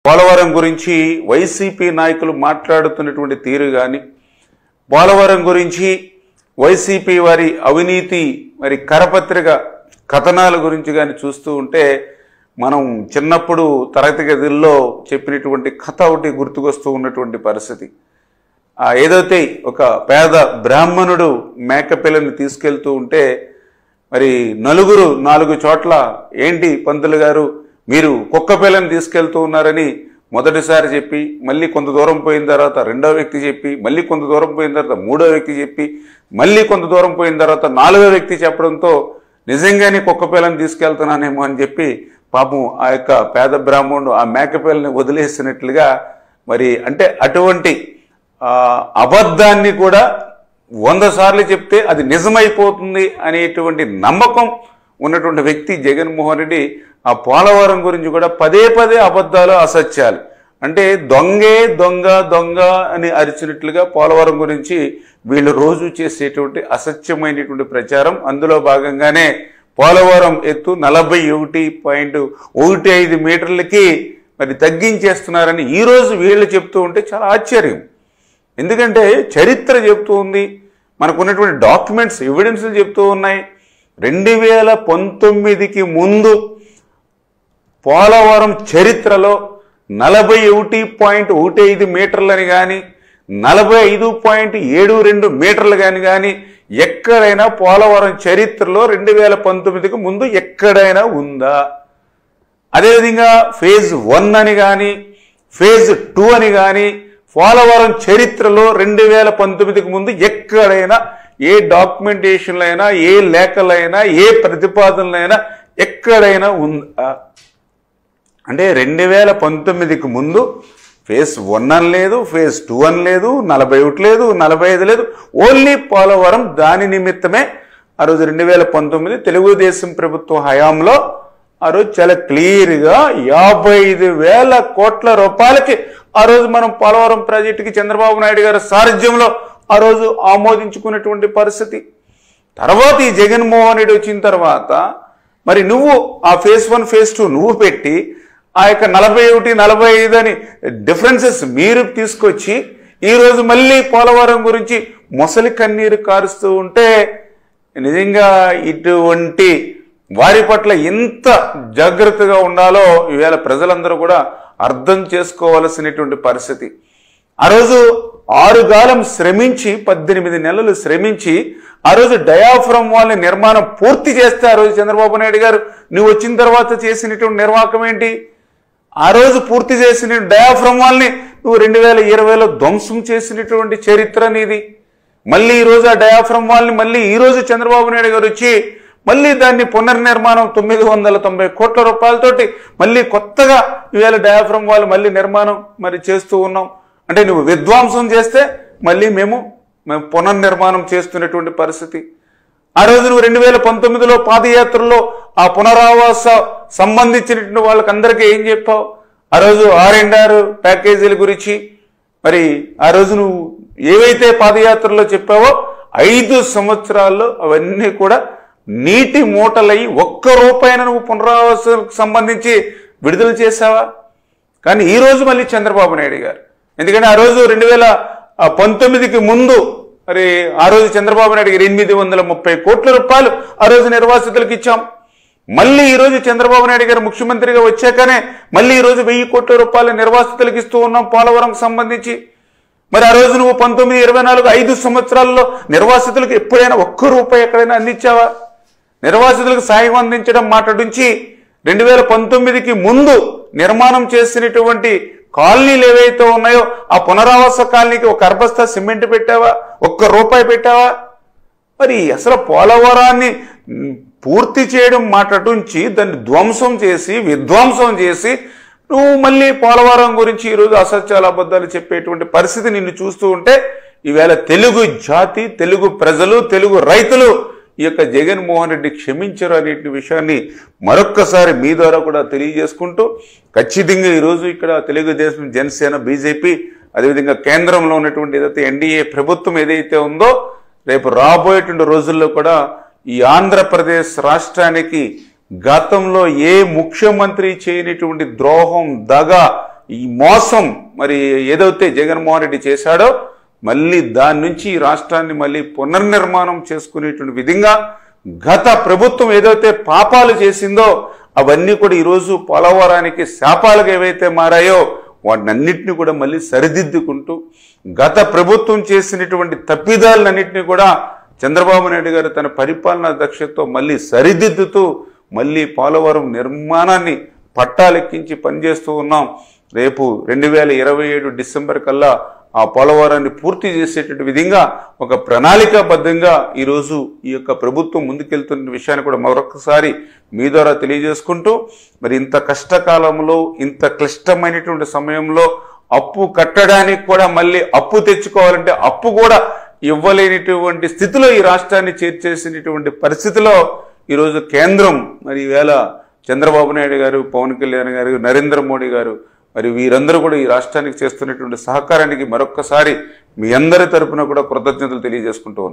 పోలవరం గురించి వైసీపీ నాయకులు మాట్లాడుతున్నటువంటి తీరు కానీ, పోలవరం గురించి వైసీపీ వారి అవినీతి మరి కరపత్రిక కథనాల గురించి కానీ చూస్తూ ఉంటే మనం చిన్నప్పుడు తరగతి గదుల్లో చెప్పినటువంటి కథ ఒకటి గుర్తుకొస్తూ ఉన్నటువంటి పరిస్థితి. ఏదైతే ఒక పేద బ్రాహ్మణుడు మేకపిల్లని తీసుకెళ్తూ ఉంటే మరి నలుగురు 4 చోట్ల ఏంటి పంతులు గారు మీరు కుక్క పిల్లని తీసుకెళ్తూ ఉన్నారని మొదటిసారి చెప్పి, మళ్ళీ కొంత దూరం పోయిన తర్వాత రెండో వ్యక్తి చెప్పి, మళ్ళీ కొంత దూరం పోయిన తర్వాత మూడో వ్యక్తి చెప్పి, మళ్ళీ కొంత దూరం పోయిన తర్వాత 4వ వ్యక్తి చెప్పడంతో నిజంగానే కుక్క పిల్లని తీసుకెళ్తున్నానేమో అని చెప్పి పాపం ఆ యొక్క పేద బ్రాహ్మణుడు ఆ మేకపిల్లని వదిలేసినట్లుగా మరి అంటే అటువంటి అబద్ధాన్ని కూడా 100 సార్లు చెప్తే అది నిజమైపోతుంది అనేటువంటి నమ్మకం ఉన్నటువంటి వ్యక్తి జగన్మోహన్ రెడ్డి ఆ పోలవరం గురించి కూడా పదే అబద్ధాలు, అసత్యాలు అంటే దొంగే దొంగ దొంగ అని అరిచినట్లుగా పోలవరం గురించి వీళ్ళు రోజు చేసేటువంటి అసత్యమైనటువంటి ప్రచారం. అందులో భాగంగానే పోలవరం ఎత్తు 41.15 మీటర్లకి మరి తగ్గించేస్తున్నారని ఈరోజు వీళ్ళు చెప్తూ ఉంటే చాలా ఆశ్చర్యం. ఎందుకంటే చరిత్ర చెప్తూ ఉంది, మనకున్నటువంటి డాక్యుమెంట్స్ ఎవిడెన్స్లు చెప్తూ ఉన్నాయి. 2019కి ముందు పోలవరం చరిత్రలో 41.15 మీటర్లని కానీ 45.72 మీటర్లు కానీ ఎక్కడైనా పోలవరం చరిత్రలో 2019కి ముందు ఎక్కడైనా ఉందా? అదేవిధంగా ఫేజ్ 1 అని కానీ ఫేజ్ 2 అని కానీ పోలవరం చరిత్రలో 2019కి ముందు ఎక్కడైనా ఏ డాక్యుమెంటేషన్లైనా, ఏ లేఖలైనా, ఏ ప్రతిపాదనలైనా ఎక్కడైనా ఉందా? అంటే 2019కి ముందు ఫేజ్ 1 అని లేదు, ఫేజ్ 2 అని లేదు, 41 లేదు, 45 లేదు, ఓన్లీ పోలవరం. దాని నిమిత్తమే ఆ రోజు 2019 తెలుగుదేశం ప్రభుత్వ హయాంలో ఆ రోజు చాలా క్లియర్గా 55,000 కోట్ల రూపాయలకి ఆ రోజు మనం పోలవరం ప్రాజెక్టుకి చంద్రబాబు నాయుడు గారి సారథ్యంలో ఆ రోజు ఆమోదించుకున్నటువంటి పరిస్థితి. తర్వాత ఈ జగన్మోహన్ రెడ్డి వచ్చిన తర్వాత మరి నువ్వు ఆ ఫేజ్ 1 ఫేజ్ 2 నువ్వు పెట్టి ఆ యొక్క 41, 45 అని డిఫరెన్సెస్ మీరు తీసుకొచ్చి ఈరోజు మళ్ళీ పోలవరం గురించి మొసలి కన్నీరు కారుస్తూ ఉంటే నిజంగా ఇటువంటి వారి పట్ల ఎంత జాగ్రత్తగా ఉండాలో ఈవేళ ప్రజలందరూ కూడా అర్థం చేసుకోవాల్సినటువంటి పరిస్థితి. ఆ రోజు 6 కాలం శ్రమించి 18 నెలలు శ్రమించి ఆ రోజు డయాఫ్రమ్ వాల్ నిర్మాణం పూర్తి చేస్తే ఆ రోజు చంద్రబాబు నాయుడు గారు నువ్వు వచ్చిన తర్వాత చేసినటువంటి నిర్వాహకం ఏంటి? ఆ రోజు పూర్తి చేసిన డయాఫ్రమ్ వాల్ని నువ్వు 2020లో ధ్వంసం చేసినటువంటి చరిత్ర నీది. మళ్ళీ ఈరోజు ఆ డయాఫ్రమ్ వాల్ని మళ్ళీ ఈరోజు చంద్రబాబు నాయుడు గారు వచ్చి మళ్ళీ దాన్ని పునర్నిర్మాణం 990 కోట్ల రూపాయలతోటి మళ్ళీ కొత్తగా ఈవేళ డయాఫ్రమ్ వాల్ మళ్ళీ నిర్మాణం మరి చేస్తూ ఉన్నాం. అంటే నువ్వు విధ్వంసం చేస్తే మళ్ళీ మేము పునర్నిర్మాణం చేస్తున్నటువంటి పరిస్థితి. ఆ రోజు నువ్వు 2019లో పాదయాత్రలో ఆ పునరావాస సంబంధించినటువంటి వాళ్ళకందరికీ ఏం చెప్పావు? ఆ రోజు R&R ప్యాకేజీల గురించి మరి ఆ రోజు నువ్వు ఏవైతే పాదయాత్రలో చెప్పావో 5 సంవత్సరాల్లో అవన్నీ కూడా నీటి మూటలై 1 రూపాయిన నువ్వు పునరావాసానికి సంబంధించి విడుదల చేసావా? కానీ ఈరోజు మళ్ళీ చంద్రబాబు నాయుడు గారు, ఎందుకంటే ఆ రోజు 2019కి ముందు మరి ఆ రోజు చంద్రబాబు నాయుడు గారు 830 కోట్ల రూపాయలు ఆ రోజు నిర్వాసితులకు ఇచ్చాం. మళ్ళీ ఈరోజు చంద్రబాబు నాయుడు గారు ముఖ్యమంత్రిగా వచ్చాకనే మళ్ళీ ఈరోజు 1000 కోట్ల రూపాయలు నిర్వాసితులకు ఇస్తూ ఉన్నాం పోలవరం సంబంధించి. మరి ఆ రోజు నువ్వు 19, 24, 5 సంవత్సరాల్లో నిర్వాసితులకు ఎప్పుడైనా 1 రూపాయి ఎక్కడైనా అందించావా? నిర్వాసితులకు సాయం అందించడం మాట నుంచి 2019కి ముందు నిర్మాణం చేసినటువంటి కాలనీలు ఏవైతే ఉన్నాయో ఆ పునరావాస కాలనీకి 1 అర్బస్తా సిమెంట్ పెట్టావా? 1 రూపాయి పెట్టావా? మరి అసలు పోలవరాన్ని పూర్తి చేయడం మాట నుంచి దాన్ని ధ్వంసం చేసి విధ్వంసం చేసి నువ్వు మళ్ళీ పోలవరం గురించి ఈరోజు అసత్యాల అబద్ధాలు చెప్పేటువంటి పరిస్థితి నిన్ను చూస్తూ ఉంటే ఈవేళ తెలుగు జాతి, తెలుగు ప్రజలు, తెలుగు రైతులు ఈ యొక్క జగన్మోహన్ రెడ్డి క్షమించరు అనే విషయాన్ని మరొక్కసారి మీ ద్వారా కూడా తెలియజేసుకుంటూ ఖచ్చితంగా ఈరోజు ఇక్కడ తెలుగుదేశం, జనసేన, బీజేపీ అదేవిధంగా కేంద్రంలో ఉన్నటువంటి ఏదైతే ఎన్డీఏ ప్రభుత్వం ఏదైతే ఉందో రేపు రాబోయేటువంటి రోజుల్లో కూడా ఈ ఆంధ్రప్రదేశ్ రాష్ట్రానికి గతంలో ఏ ముఖ్యమంత్రి చేయనటువంటి ద్రోహం, దగ ఈ మోసం మరి ఏదైతే జగన్మోహన్ రెడ్డి చేశాడో మళ్ళీ దాని నుంచి ఈ రాష్ట్రాన్ని మళ్ళీ పునర్నిర్మాణం చేసుకునేటువంటి విధంగా గత ప్రభుత్వం ఏదైతే పాపాలు చేసిందో అవన్నీ కూడా ఈరోజు పోలవరానికి శాపాలుగా ఏవైతే మారాయో వాటినన్నింటినీ కూడా మళ్ళీ సరిదిద్దుకుంటూ గత ప్రభుత్వం చేసినటువంటి తప్పిదాలన్నింటినీ కూడా చంద్రబాబు నాయుడు గారు తన పరిపాలనా దక్షతతో మళ్ళీ సరిదిద్దుతూ మళ్ళీ పోలవరం నిర్మాణాన్ని పట్టాలెక్కించి పనిచేస్తూ ఉన్నాం. రేపు 2027 డిసెంబర్ కల్లా ఆ పోలవరాన్ని పూర్తి చేసేటువంటి విధంగా ఒక ప్రణాళికాబద్ధంగా ఈరోజు ఈ యొక్క ప్రభుత్వం ముందుకెళ్తున్న విషయాన్ని కూడా మరొకసారి మీ ద్వారా తెలియజేసుకుంటూ మరి ఇంత కష్టకాలంలో ఇంత క్లిష్టమైనటువంటి సమయంలో అప్పు కట్టడానికి కూడా మళ్ళీ అప్పు తెచ్చుకోవాలంటే అప్పు కూడా ఇవ్వలేనిటువంటి స్థితిలో ఈ రాష్ట్రాన్ని చేర్చేసినటువంటి పరిస్థితిలో ఈరోజు కేంద్రం మరి ఈవేళ చంద్రబాబు నాయుడు గారు, పవన్ కళ్యాణ్ గారు, నరేంద్ర మోడీ గారు మరి వీరందరూ కూడా ఈ రాష్ట్రానికి చేస్తున్నటువంటి సహకారానికి మరొక్కసారి మీ అందరి తరపున కూడా కృతజ్ఞతలు తెలియజేసుకుంటూ